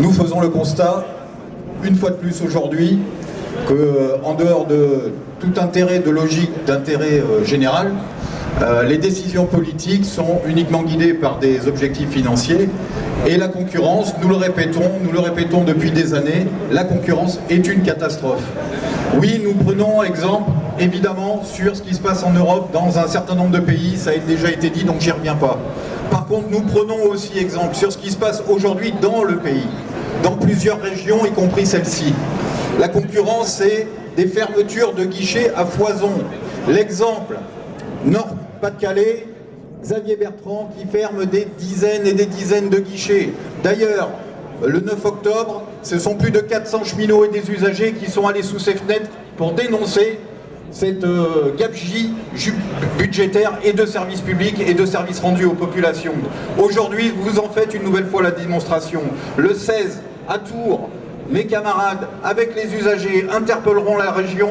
Nous faisons le constat, une fois de plus aujourd'hui, qu'en dehors de tout intérêt de logique d'intérêt général, les décisions politiques sont uniquement guidées par des objectifs financiers et la concurrence, nous le répétons depuis des années, la concurrence est une catastrophe. Oui, nous prenons exemple évidemment sur ce qui se passe en Europe dans un certain nombre de pays, ça a déjà été dit donc j'y reviens pas. Par contre, nous prenons aussi exemple sur ce qui se passe aujourd'hui dans le pays, dans plusieurs régions, y compris celle-ci. La concurrence, c'est des fermetures de guichets à foison. L'exemple, Nord-Pas-de-Calais, Xavier Bertrand qui ferme des dizaines et des dizaines de guichets. D'ailleurs, le 9 octobre, ce sont plus de 400 cheminots et des usagers qui sont allés sous ces fenêtres pour dénoncer cette gabegie budgétaire et de services publics et de services rendus aux populations. Aujourd'hui, vous en faites une nouvelle fois la démonstration. Le 16, à Tours, mes camarades, avec les usagers, interpelleront la région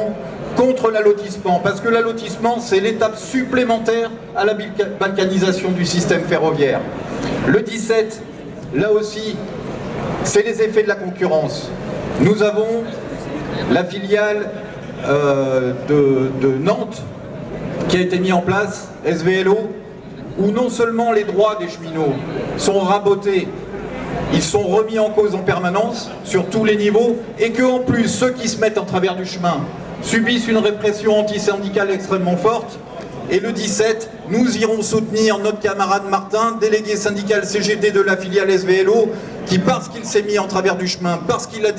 contre l'allotissement, parce que l'allotissement, c'est l'étape supplémentaire à la balkanisation du système ferroviaire. Le 17, là aussi, c'est les effets de la concurrence. Nous avons la filiale de Nantes qui a été mise en place, SVLO, où non seulement les droits des cheminots sont rabotés, ils sont remis en cause en permanence sur tous les niveaux, et que en plus ceux qui se mettent en travers du chemin subissent une répression antisyndicale extrêmement forte. Et le 17, nous irons soutenir notre camarade Martin, délégué syndical CGT de la filiale SVLO, qui, parce qu'il s'est mis en travers du chemin, parce qu'il a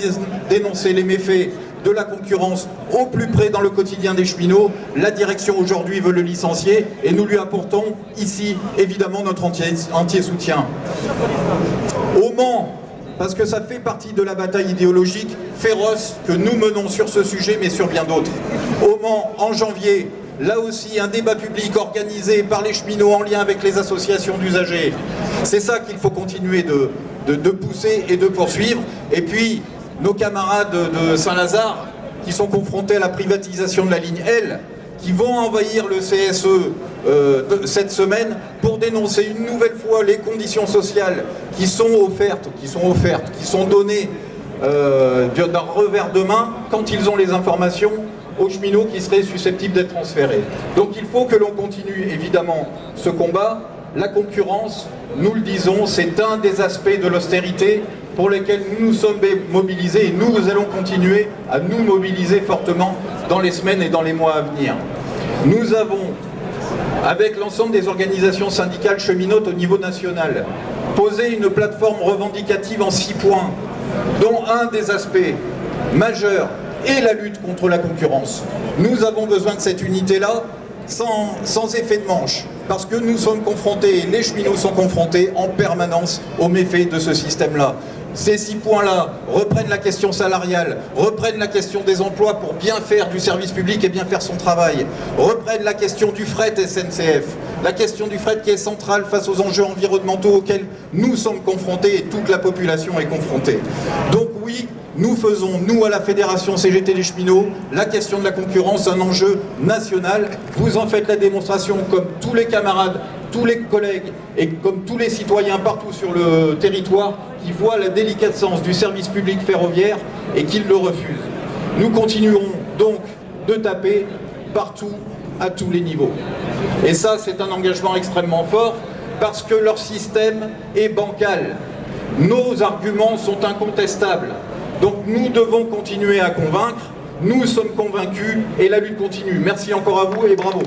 dénoncé les méfaits de la concurrence au plus près dans le quotidien des cheminots, la direction aujourd'hui veut le licencier et nous lui apportons ici évidemment notre entier soutien. Au Mans, parce que ça fait partie de la bataille idéologique féroce que nous menons sur ce sujet, mais sur bien d'autres. Au Mans, en janvier, là aussi, un débat public organisé par les cheminots en lien avec les associations d'usagers. C'est ça qu'il faut continuer de pousser et de poursuivre. Et puis, nos camarades de Saint-Lazare, qui sont confrontés à la privatisation de la ligne L, qui vont envahir le CSE cette semaine pour dénoncer une nouvelle fois les conditions sociales qui sont données d'un revers de main quand ils ont les informations aux cheminots qui seraient susceptibles d'être transférés. Donc il faut que l'on continue évidemment ce combat. La concurrence, nous le disons, c'est un des aspects de l'austérité pour lesquels nous nous sommes mobilisés et nous allons continuer à nous mobiliser fortement dans les semaines et dans les mois à venir. Nous avons, avec l'ensemble des organisations syndicales cheminotes au niveau national, posé une plateforme revendicative en 6 points, dont un des aspects majeurs est la lutte contre la concurrence. Nous avons besoin de cette unité-là sans effet de manche, parce que nous sommes confrontés, les cheminots sont confrontés en permanence aux méfaits de ce système-là. Ces 6 points-là reprennent la question salariale, reprennent la question des emplois pour bien faire du service public et bien faire son travail, reprennent la question du fret SNCF, la question du fret qui est centrale face aux enjeux environnementaux auxquels nous sommes confrontés et toute la population est confrontée. Donc oui, nous faisons, nous à la Fédération CGT des cheminots, la question de la concurrence un enjeu national. Vous en faites la démonstration comme tous les camarades, tous les collègues et comme tous les citoyens partout sur le territoire qui voient la délicatesse du service public ferroviaire et qui le refusent. Nous continuerons donc de taper partout, à tous les niveaux. Et ça, c'est un engagement extrêmement fort parce que leur système est bancal. Nos arguments sont incontestables. Donc nous devons continuer à convaincre, nous sommes convaincus et la lutte continue. Merci encore à vous et bravo.